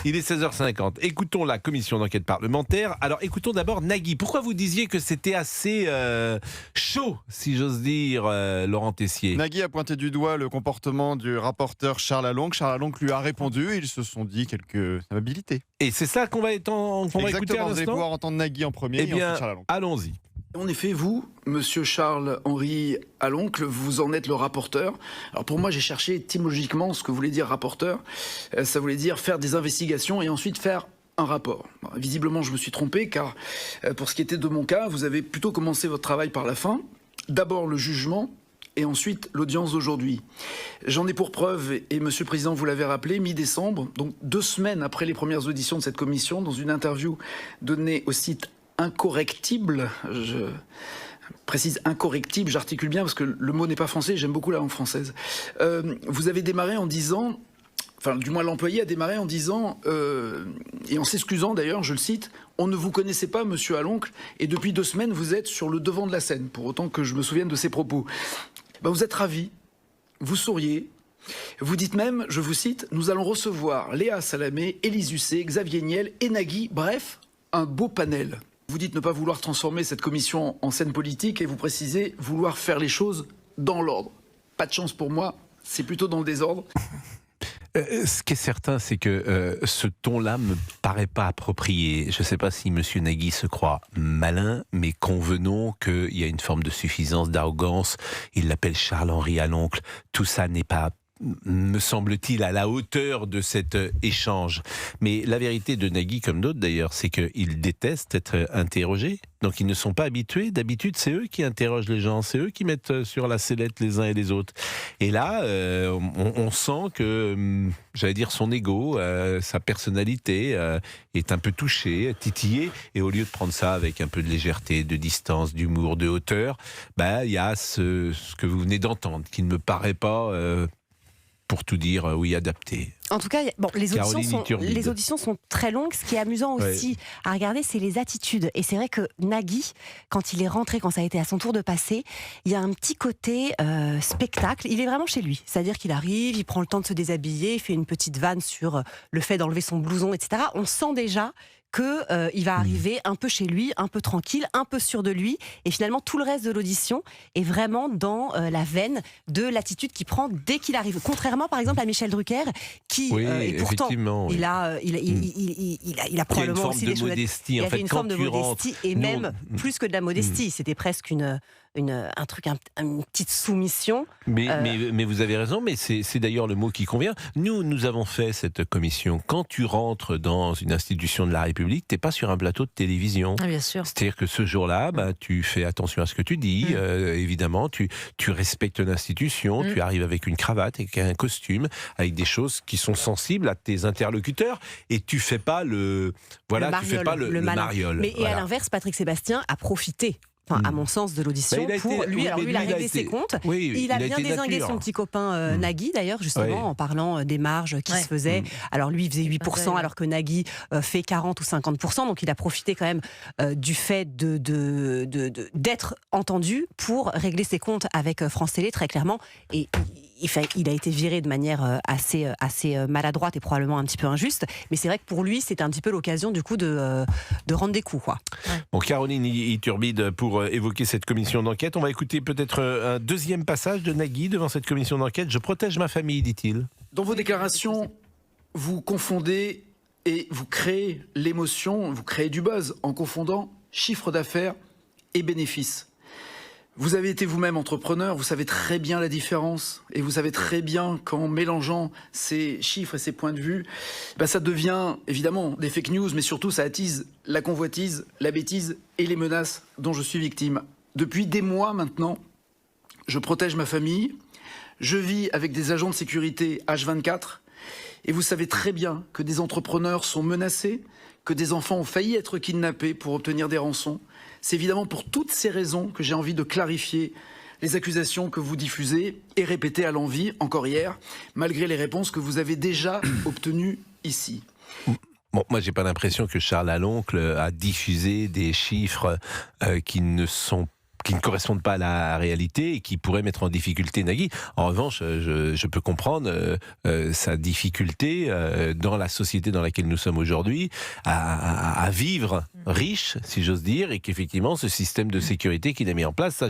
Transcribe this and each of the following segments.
Il est 16h50. Écoutons la commission d'enquête parlementaire. Alors écoutons d'abord Nagui. Pourquoi vous disiez que c'était assez chaud, si j'ose dire, Laurent Tessier? Nagui a pointé du doigt le comportement du rapporteur Charles Aloncle. Charles Aloncle lui a répondu et ils se sont dit quelques amabilités. Et c'est ça qu'on va écouter à Exactement, vous allez l'instant. pouvoir entendre Nagui en premier Eh et bien, ensuite Charles Aloncle. allons-y. En effet, vous, monsieur Charles-Henri Aloncle, vous en êtes le rapporteur. Alors pour moi, j'ai cherché étymologiquement ce que voulait dire rapporteur. Ça voulait dire faire des investigations et ensuite faire un rapport. Bon, visiblement, je me suis trompé, car pour ce qui était de mon cas, vous avez plutôt commencé votre travail par la fin. D'abord le jugement, et ensuite l'audience d'aujourd'hui. J'en ai pour preuve, et Monsieur le Président, vous l'avez rappelé, mi-décembre, donc 2 semaines après les premières auditions de cette commission, dans une interview donnée au site Incorrectible, je précise incorrectible, j'articule bien parce que le mot n'est pas français, j'aime beaucoup la langue française. Vous avez démarré en disant, enfin du moins l'employé a démarré en disant, et en s'excusant d'ailleurs, je le cite, « On ne vous connaissait pas, monsieur Aloncle, et depuis 2 semaines vous êtes sur le devant de la scène », pour autant que je me souvienne de ces propos. Ben, vous êtes ravi, vous souriez, vous dites même, je vous cite, « Nous allons recevoir Léa Salamé, Élise Lucet, Xavier Niel et Nagui, bref, un beau panel ». Vous dites ne pas vouloir transformer cette commission en scène politique et vous précisez vouloir faire les choses dans l'ordre. Pas de chance pour moi, c'est plutôt dans le désordre. Ce qui est certain, c'est que ce ton-là me paraît pas approprié. Je ne sais pas si Monsieur Nagui se croit malin, mais convenons qu'il y a une forme de suffisance, d'arrogance. Il l'appelle Charles-Henri Aloncle. Tout ça n'est pas, me semble-t-il, à la hauteur de cet échange. Mais la vérité de Nagui, comme d'autres d'ailleurs, c'est qu'ils détestent être interrogés. Donc ils ne sont pas habitués. D'habitude, c'est eux qui interrogent les gens, c'est eux qui mettent sur la sellette les uns et les autres. Et là, on sent que, j'allais dire, son ego, sa personnalité est un peu touchée, titillée. Et au lieu de prendre ça avec un peu de légèreté, de distance, d'humour, de hauteur, il y a ce que vous venez d'entendre, qui ne me paraît pas... pour tout dire, oui, adapté. En tout cas, bon, les auditions sont très longues. Ce qui est amusant aussi à regarder, c'est les attitudes. Et c'est vrai que Nagui, quand il est rentré, quand ça a été à son tour de passer, il y a un petit côté spectacle. Il est vraiment chez lui. C'est-à-dire qu'il arrive, il prend le temps de se déshabiller, il fait une petite vanne sur le fait d'enlever son blouson, etc. On sent déjà qu'il va arriver un peu chez lui, un peu tranquille, un peu sûr de lui. Et finalement, tout le reste de l'audition est vraiment dans la veine de l'attitude qu'il prend dès qu'il arrive. Contrairement, par exemple, à Michel Drucker, qui, et pourtant, il a probablement aussi des choses... Modestie. Il avait une forme de modestie, et même plus que de la modestie. C'était presque une petite soumission. Mais vous avez raison, mais c'est d'ailleurs le mot qui convient. Nous avons fait cette commission. Quand tu rentres dans une institution de la République, t'es pas sur un plateau de télévision. Ah, bien sûr. C'est-à-dire que ce jour-là, tu fais attention à ce que tu dis, évidemment, tu respectes l'institution, tu arrives avec une cravate, avec un costume, avec des choses qui sont sensibles à tes interlocuteurs, et tu fais pas le mariole. Mais et à l'inverse, Patrick Sébastien a profité. Enfin, à mon sens, de l'audition, lui, il a réglé ses comptes. Il a bien dézingué son petit copain Nagui, d'ailleurs, justement, en parlant des marges qui se faisaient. Alors lui, il faisait 8%, alors que Nagui fait 40 ou 50%. Donc il a profité quand même du fait d'être entendu pour régler ses comptes avec France Télé, très clairement. Et il a été viré de manière assez maladroite et probablement un petit peu injuste. Mais c'est vrai que pour lui, c'était un petit peu l'occasion, du coup, de rendre des coups, quoi. Bon, Caroline Iturbide, pour évoquer cette commission d'enquête, on va écouter peut-être un deuxième passage de Nagui devant cette commission d'enquête. « Je protège ma famille », dit-il. Dans vos déclarations, vous confondez et vous créez l'émotion, vous créez du buzz en confondant chiffre d'affaires et bénéfices. Vous avez été vous-même entrepreneur, vous savez très bien la différence, et vous savez très bien qu'en mélangeant ces chiffres et ces points de vue, ça devient évidemment des fake news, mais surtout ça attise la convoitise, la bêtise et les menaces dont je suis victime. Depuis des mois maintenant, je protège ma famille, je vis avec des agents de sécurité H24, et vous savez très bien que des entrepreneurs sont menacés, que des enfants ont failli être kidnappés pour obtenir des rançons. C'est évidemment pour toutes ces raisons que j'ai envie de clarifier les accusations que vous diffusez et répétez à l'envi, encore hier, malgré les réponses que vous avez déjà obtenues ici. Bon, moi, j'ai pas l'impression que Charles Aloncle a diffusé des chiffres qui qui ne correspondent pas à la réalité et qui pourraient mettre en difficulté Nagui. En revanche, je peux comprendre sa difficulté dans la société dans laquelle nous sommes aujourd'hui à vivre riche, si j'ose dire, et qu'effectivement ce système de sécurité qu'il a mis en place,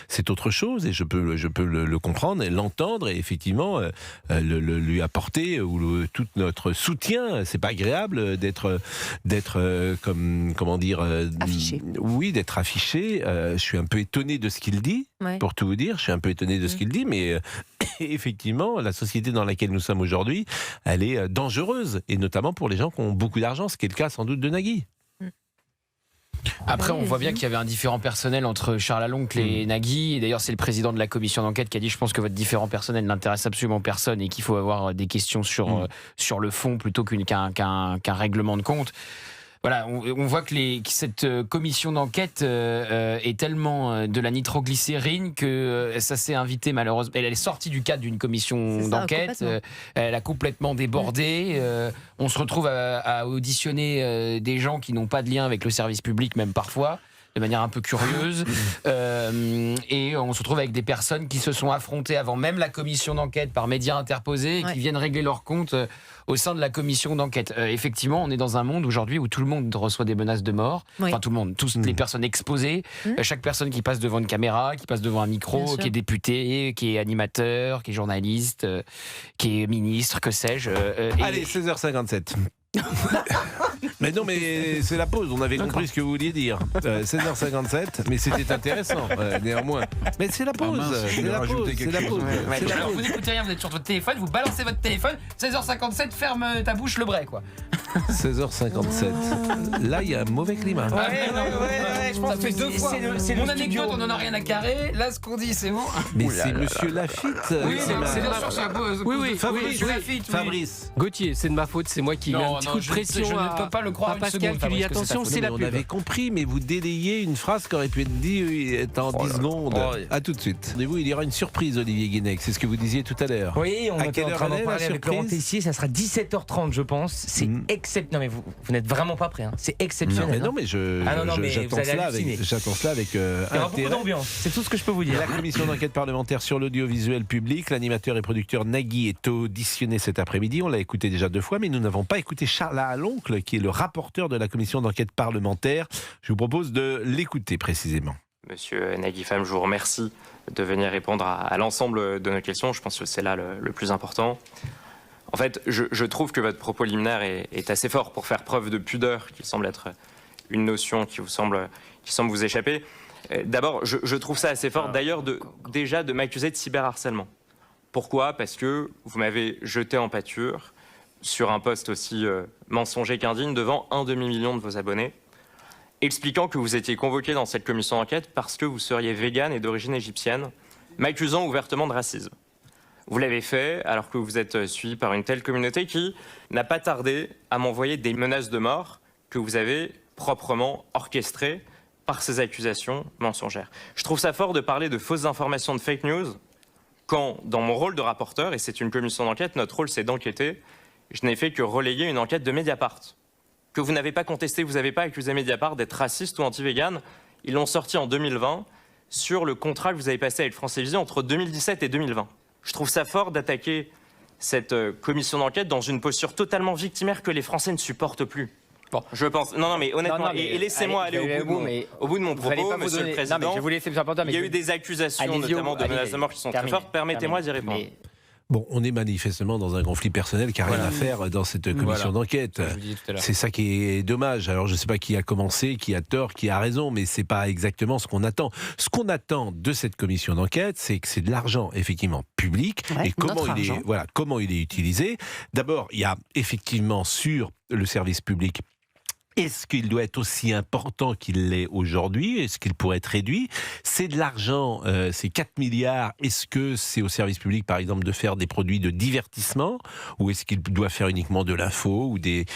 c'est autre chose et je peux le comprendre et l'entendre et effectivement lui apporter tout notre soutien. C'est pas agréable d'être affiché. Oui, d'être affiché. Je suis un peu étonné de ce qu'il dit, pour tout vous dire. Je suis un peu étonné de ce qu'il dit, mais effectivement, la société dans laquelle nous sommes aujourd'hui, elle est dangereuse, et notamment pour les gens qui ont beaucoup d'argent, ce qui est le cas sans doute de Nagui. Après, on voit bien qu'il y avait un différend personnel entre Charles Aloncle et Nagui. Et d'ailleurs, c'est le président de la commission d'enquête qui a dit « Je pense que votre différend personnel n'intéresse absolument personne et qu'il faut avoir des questions sur le fond plutôt qu'un règlement de compte. » Voilà, on voit que cette commission d'enquête est tellement de la nitroglycérine que ça s'est invité malheureusement. Elle est sortie du cadre d'une commission d'enquête. Elle a complètement débordé. On se retrouve à auditionner des gens qui n'ont pas de lien avec le service public, même parfois, de manière un peu curieuse. Et on se retrouve avec des personnes qui se sont affrontées avant même la commission d'enquête par médias interposés et qui viennent régler leur compte au sein de la commission d'enquête. Effectivement, on est dans un monde aujourd'hui où tout le monde reçoit des menaces de mort. Enfin, tout le monde, toutes les personnes exposées, chaque personne qui passe devant une caméra, qui passe devant un micro, qui est député, qui est animateur, qui est journaliste, qui est ministre, que sais-je. Allez, 16h57. Mais non, mais c'est la pause. On avait compris ce que vous vouliez dire. 16h57, mais c'était intéressant, néanmoins. Mais c'est la pause. C'est la pause. Alors, vous n'écoutez rien, vous êtes sur votre téléphone, vous balancez votre téléphone. 16h57, ferme ta bouche, le bray, quoi. 16h57. Là, il y a un mauvais climat. Je pense que ça fait 2 fois. C'est mon anecdote, on n'en a rien à carrer. Là, ce qu'on dit, c'est bon. Mais c'est Monsieur Lafitte. Oui, c'est bien sûr, c'est un beau. Oui, Fabrice. Gauthier, c'est de ma faute, c'est moi qui mets un petit coup de pression. Je ne peux pas le croire. Pascal qui lui dit attention, c'est la pub. On avait compris, mais vous délayez une phrase qui aurait pu être dite en 10 secondes. A tout de suite. Rendez-vous, il y aura une surprise, Olivier Guénec. C'est ce que vous disiez tout à l'heure. Oui, on est en train d'en parler avec Laurent Tessier. Ça sera 17h30, je pense. C'est exceptionnel. Non, mais vous n'êtes vraiment pas prêt. Hein. C'est exceptionnel. Non, mais j'attends cela avec intérêt. D'ambiance. C'est tout ce que je peux vous dire. La commission d'enquête parlementaire sur l'audiovisuel public, l'animateur et producteur Nagui est auditionné cet après-midi. On l'a écouté déjà 2 fois, mais nous n'avons pas écouté Charles Aloncle, qui est le rapporteur de la commission d'enquête parlementaire. Je vous propose de l'écouter précisément. Monsieur Nagui Fam, je vous remercie de venir répondre à l'ensemble de nos questions. Je pense que c'est là le plus important. En fait, je trouve que votre propos liminaire est assez fort pour faire preuve de pudeur, qui semble être une notion qui semble vous échapper. D'abord, je trouve ça assez fort, d'ailleurs, déjà de m'accuser de cyberharcèlement. Pourquoi ? Parce que vous m'avez jeté en pâture sur un post aussi mensonger qu'indigne devant un demi-million de vos abonnés, expliquant que vous étiez convoqué dans cette commission d'enquête parce que vous seriez végane et d'origine égyptienne, m'accusant ouvertement de racisme. Vous l'avez fait alors que vous êtes suivi par une telle communauté qui n'a pas tardé à m'envoyer des menaces de mort que vous avez proprement orchestrées par ces accusations mensongères. Je trouve ça fort de parler de fausses informations, de fake news, quand, dans mon rôle de rapporteur, et c'est une commission d'enquête, notre rôle c'est d'enquêter, je n'ai fait que relayer une enquête de Mediapart, que vous n'avez pas contesté, vous n'avez pas accusé Mediapart d'être raciste ou anti-vegan. Ils l'ont sorti en 2020 sur le contrat que vous avez passé avec France Télévisions entre 2017 et 2020. Je trouve ça fort d'attaquer cette commission d'enquête dans une posture totalement victimaire que les Français ne supportent plus. Bon, je pense. Non, mais honnêtement, et laissez-moi aller au bout de mon propos, Monsieur le Président. Non, mais je vous laisse important, mais il y a eu des accusations, notamment de menaces de mort, qui sont très fortes. Permettez-moi d'y répondre. Bon, on est manifestement dans un conflit personnel qui n'a rien à faire dans cette commission d'enquête. C'est ça qui est dommage. Alors, je ne sais pas qui a commencé, qui a tort, qui a raison, mais ce n'est pas exactement ce qu'on attend. Ce qu'on attend de cette commission d'enquête, c'est que c'est de l'argent, effectivement, public. Et comment il est utilisé. D'abord, il y a effectivement sur le service public. Est-ce qu'il doit être aussi important qu'il l'est aujourd'hui ? Est-ce qu'il pourrait être réduit ? C'est de l'argent, c'est 4 milliards. Est-ce que c'est au service public, par exemple, de faire des produits de divertissement ? Ou est-ce qu'il doit faire uniquement de l'info ou des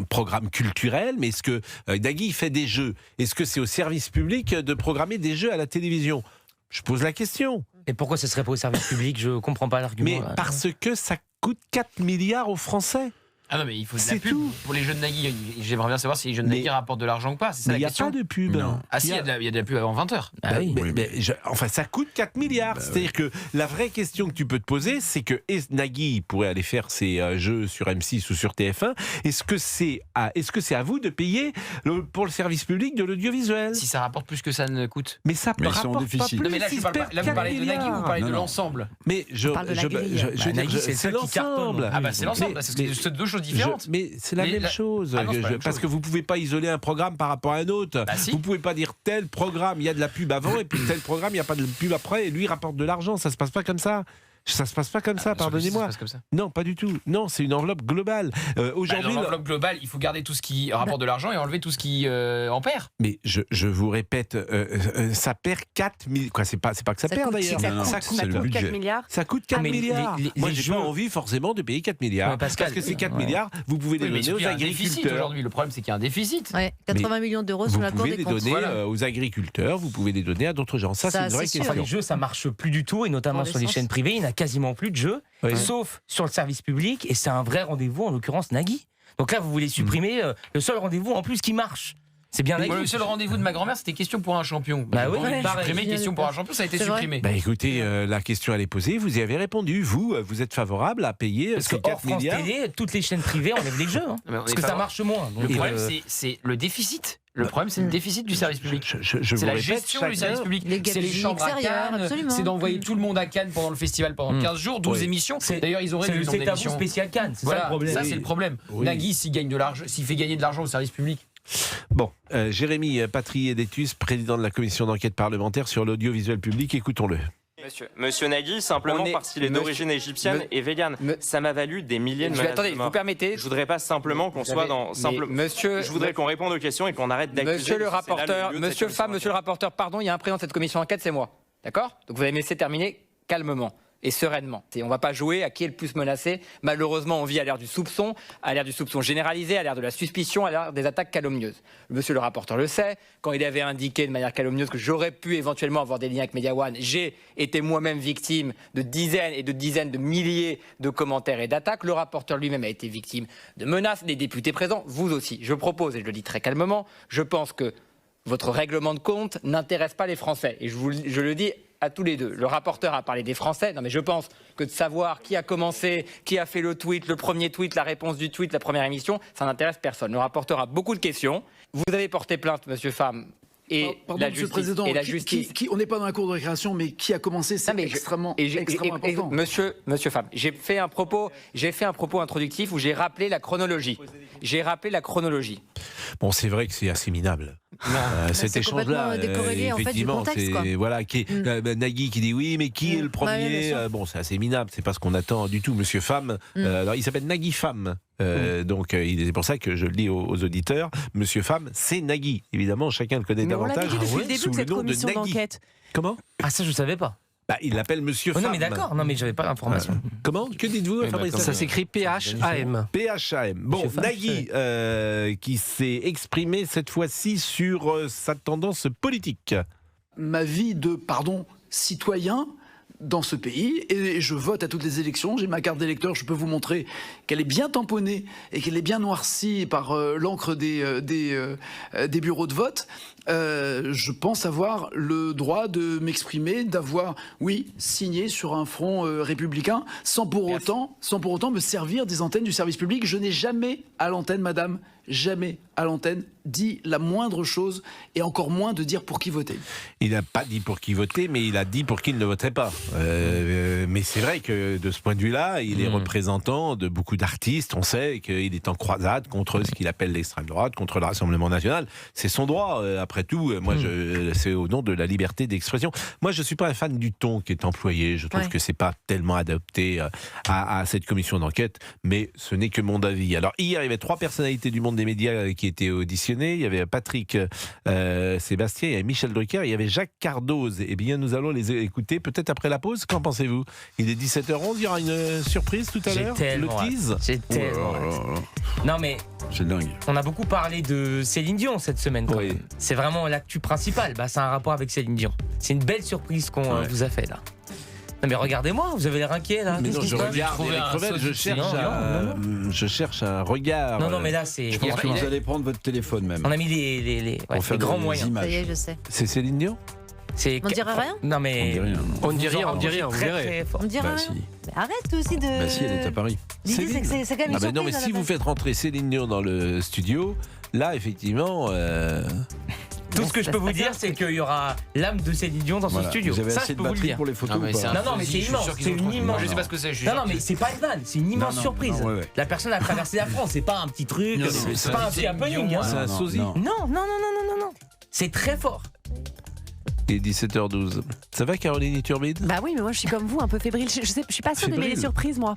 programmes culturels ? Mais est-ce que Nagui fait des jeux ? Est-ce que c'est au service public de programmer des jeux à la télévision ? Je pose la question. Et pourquoi ce serait pas au service public ? Je comprends pas l'argument. Mais parce que ça coûte 4 milliards aux Français. Ah non, mais il faut de la C'est pub tout. pour les jeux de Nagui. J'aimerais bien savoir si les jeux de Nagui rapportent de l'argent ou pas. C'est ça Mais il la n'y a question. pas de pub. Non. Ah si, il y a de la pub avant 20h. Ah oui. Enfin, ça coûte 4 milliards. C'est-à-dire que la vraie question que tu peux te poser, c'est que Nagui pourrait aller faire ses jeux sur M6 ou sur TF1. Est-ce que c'est à vous de payer pour le service public de l'audiovisuel? Si ça rapporte plus que ça ne coûte. Mais ça Mais ils rapporte sont en pas déficit. plus. Non mais là, ils vous parlez de Nagui ou vous parlez de Non, non. l'ensemble? Mais je parle de la grille. veux dire, Nagui, c'est ceux qui cartonnent. l'ensemble. Ah bah c'est l'ensemble, Mais- c'est deux choses différentes. Mais c'est la Mais même la- chose. Ah non, c'est pas la même Parce chose. que vous pouvez pas isoler un programme par rapport à un autre. Bah si. Vous pouvez pas dire tel programme, il y a de la pub avant, et puis tel programme, il n'y a pas de pub après, et lui rapporte de l'argent. Ça se passe pas comme ça. Ça se passe pas comme ça, Ah, pardonnez-moi. ça se passe comme ça. Non, pas du tout. Non, c'est une enveloppe globale. Dans Aujourd'hui, l'enveloppe globale, il faut garder tout ce qui rapporte de l'argent et enlever tout ce qui en perd. mais je vous répète, ça perd 4 milliards. Quoi, c'est pas que ça perd d'ailleurs. Ça coûte, c'est le 4 budget. milliards. Ça coûte 4 mais milliards. les Moi, j'ai jeux- pas envie forcément de payer 4 milliards. Ouais, Pascal, parce que ces 4 ouais. milliards, vous pouvez les Oui, mais donner il y aux a un déficit agriculteurs. aujourd'hui. Le problème, c'est qu'il y a un déficit. Ouais, 80 millions d'euros sur Vous la Cour pouvez des les comptes. donner Voilà. aux agriculteurs, vous pouvez les donner à d'autres gens. Ça, c'est Ça, une vraie c'est sûr. question. Les jeux, ça marche plus du tout, et notamment Pour sur les l'essence. chaînes privées, il n'y a quasiment plus de jeux, Oui. sauf sur le service public, et c'est un vrai rendez-vous, en l'occurrence Nagui. Donc là, vous voulez supprimer le seul rendez-vous en plus qui marche. C'est bien Nagui. Moi, le seul rendez-vous de ma grand-mère, c'était question pour un champion. Bah oui, Bon, pareil. supprimé, question pour un champion, ça a été C'est vrai. supprimé. Bah écoutez, la question elle est posée, vous y avez répondu. Vous êtes favorable à payer Parce que ces hors 4 France milliards Télé, toutes les chaînes privées enlèvent les jeux, hein. Mais on Parce est que ça favorable. marche moins. Le Donc, problème, c'est le déficit. Le problème, c'est le déficit du service public. Je C'est vous la répète, gestion du chacun- service public. Les C'est les gabegies chambres à extérieures, Cannes, absolument. c'est d'envoyer tout le monde à Cannes pendant le festival pendant 15 jours, 12 Oui. émissions. C'est- D'ailleurs, ils auraient c'est le le nombre C'est à vous d'émissions. spécial Cannes, c'est ça Voilà, le problème. ça c'est le problème. Oui. Nagui, s'il fait gagner de l'argent au service public. Bon, Jérémy Patrier-Détus, président de la commission d'enquête parlementaire sur l'audiovisuel public, écoutons-le. Monsieur Nagui, simplement parce qu'il est d'origine égyptienne et végane, ça m'a valu des milliers de menaces Attendez, de vous mort. permettez Je voudrais pas simplement qu'on soit dans simple. Monsieur, Je voudrais qu'on réponde aux questions et qu'on arrête d'accuser. Monsieur le parce que c'est là rapporteur, lieu de cette monsieur commission monsieur le d'enquête. rapporteur, pardon, il y a un président de cette commission d'enquête, c'est moi. D'accord? Donc vous allez me laisser terminer calmement et sereinement. Et on va pas jouer à qui est le plus menacé. Malheureusement, on vit à l'ère du soupçon généralisé, à l'ère de la suspicion, à l'ère des attaques calomnieuses. Monsieur le rapporteur le sait, quand il avait indiqué de manière calomnieuse que j'aurais pu éventuellement avoir des liens avec Media One, j'ai été moi-même victime de dizaines et de dizaines de milliers de commentaires et d'attaques. Le rapporteur lui-même a été victime de menaces, des députés présents, vous aussi. Je propose, et je le dis très calmement, je pense que votre règlement de compte n'intéresse pas les Français. Et je le dis à tous les deux. Le rapporteur a parlé des Français. Non, mais je pense que de savoir qui a commencé, qui a fait le tweet, le premier tweet, la réponse du tweet, la première émission, ça n'intéresse personne. Le rapporteur a beaucoup de questions. Vous avez porté plainte, monsieur Pham, et Pardon, la Monsieur justice. le Président, et la qui- justice. on n'est pas dans la cour de récréation, mais qui a commencé, c'est Non, mais extrêmement et important. Monsieur Pham, j'ai fait un propos introductif où j'ai rappelé la chronologie. Bon, c'est vrai que c'est assez minable. Cet c'est échange-là, complètement décorrélé, en fait, du effectivement, contexte, quoi. c'est voilà, Nagui qui dit oui, mais qui est le Ouais, bien premier sûr. Bon, c'est assez minable, c'est pas ce qu'on attend du tout, Monsieur Pham. Alors, il s'appelle Nagui Pham, donc c'est pour ça que je le dis aux auditeurs. Monsieur Pham, c'est Nagui. Évidemment, chacun le connaît Mais on l'a davantage dit depuis le début sous de le cette nom de commission Nagui. d'enquête. Comment Ah, ça, je savais pas. Bah, il l'appelle Monsieur Oh, Pham. non, mais d'accord, non, mais j'avais pas l'information. Comment? Que dites-vous, Fabrice? Ça s'écrit PHAM. PHAM. Bon, Monsieur Pham, Nagui, qui s'est exprimé cette fois-ci sur sa tendance politique. Ma vie de, citoyen dans ce pays, et je vote à toutes les élections. J'ai ma carte d'électeur, je peux vous montrer qu'elle est bien tamponnée et qu'elle est bien noircie par l'encre des bureaux de vote. Je pense avoir le droit de m'exprimer, d'avoir, oui, signé sur un front républicain, sans pour autant me servir des antennes du service public. Je n'ai jamais à l'antenne, madame, jamais à l'antenne dit la moindre chose, et encore moins de dire pour qui voter. Il n'a pas dit pour qui voter, mais il a dit pour qui il ne voterait pas. Mais c'est vrai que de ce point de vue-là, il est représentant de beaucoup d'artistes. On sait qu'il est en croisade contre ce qu'il appelle l'extrême droite, contre le Rassemblement national. C'est son droit, après tout. Moi, c'est au nom de la liberté d'expression. Moi, je ne suis pas un fan du ton qui est employé. Je trouve que c'est pas tellement adapté à cette commission d'enquête, mais ce n'est que mon avis. Alors, hier, il y avait 3 personnalités du monde des médias qui étaient auditionnées. Il y avait Patrick Sébastien, il y avait Michel Drucker, il y avait Jacques Cardoz. Eh bien, nous allons les écouter peut-être après la pause. Qu'en pensez-vous? Il est 17h11, il y aura une surprise tout à J'ai l'heure. tellement Le tease. J'ai tellement hâte. Non, mais C'est dingue. on a beaucoup parlé de Céline Dion cette semaine. Quand Oui. même. C'est vraiment l'actu principale. Bah, c'est un rapport avec Céline Dion. C'est une belle surprise qu'on vous a fait là. Non mais regardez-moi, vous avez l'air inquiet là. Mais Qu'est-ce non, qui je se passe regarde les crevettes, je cherche un regard. Non, mais là c'est. Je pense que vous allez prendre votre téléphone même. On a mis les faire grands des moyens. images. Ça y est, je sais. C'est Céline Dion? On dirait rien? Non mais. On dit rien. On dit rien, vous verrez. Très fort. On dirait Bah rien. si. Mais arrête aussi de. Bah si, elle est à Paris. L'idée, c'est que c'est quand même une Ah ben non, mais surprise, à si la vous base. faites rentrer Céline Dion dans le studio, là, effectivement... Tout ce que je peux vous dire, c'est qu'il y aura l'âme de Céline Dion dans Voilà. son studio. Vous avez Ça, assez je de peux vous le batterie dire. pour les photos mais ou pas? Non, mais c'est immense, c'est une immense. Je sais pas ce que c'est. Non, mais c'est pas une vanne, c'est une immense surprise. non, ouais. La personne a traversé la France, c'est pas un petit truc, Non, c'est pas un petit happening. C'est un sosie. Non. C'est très fort. Et 17h12. Ça va, Caroline Turbide? Bah oui, mais moi je suis comme vous, un peu fébrile. Je suis pas sûre d'aimer Fébrile. les surprises, moi.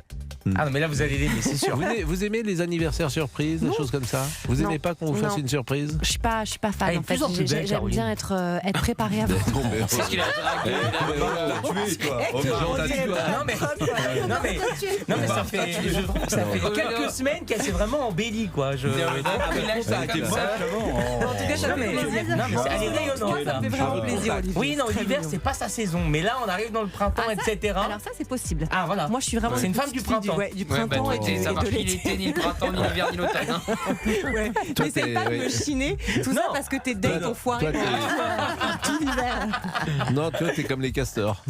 Ah non, mais là vous allez l'aimer, c'est sûr. Vous aimez les anniversaires surprises, des Non. choses comme ça? Vous Non. aimez pas qu'on vous fasse Non. une surprise? Je suis pas fan Elle est en de plus fait. en plus belle, J'aime Caroline. bien être préparée avant. C'est ce qu'il a Non mais ça fait, je trouve que ça fait quelques semaines qu'elle s'est vraiment embellie quoi. Je. En tout cas, ça Non me mais, fait plaisir. non, mais elle est rayonnante là. Ça me fait vraiment plaisir, Olivier. Oui non, Très l'hiver mignon. c'est pas sa saison, mais là on arrive dans le printemps etc. Alors ça, c'est possible. Ah voilà. Moi, je suis vraiment. C'est une femme du petite fille printemps. Du printemps et ça de marche ni l'été. l'été, ni le printemps, ni l'hiver, ni l'automne. hein. Ouais. Toi, N'essaie t'es- pas de ouais. me chiner, tout ça Non. parce que tes dates ont foiré Toi, tout l'hiver. Non, toi, t'es comme les castors.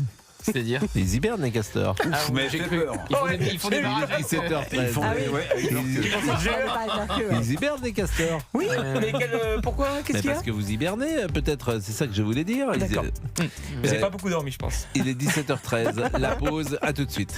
C'est-à-dire Ils hibernent, les castors. Mais fait peur. Ils font des barrages. 17h13. Ah oui. Ils hibernent, les castors. Oui, mais pourquoi? Qu'est-ce Mais qu'il y a? parce que vous hibernez, peut-être, c'est ça que je voulais dire. D'accord. Vous n'avez pas beaucoup dormi je pense. Il est 17h13, la pause, à tout de suite.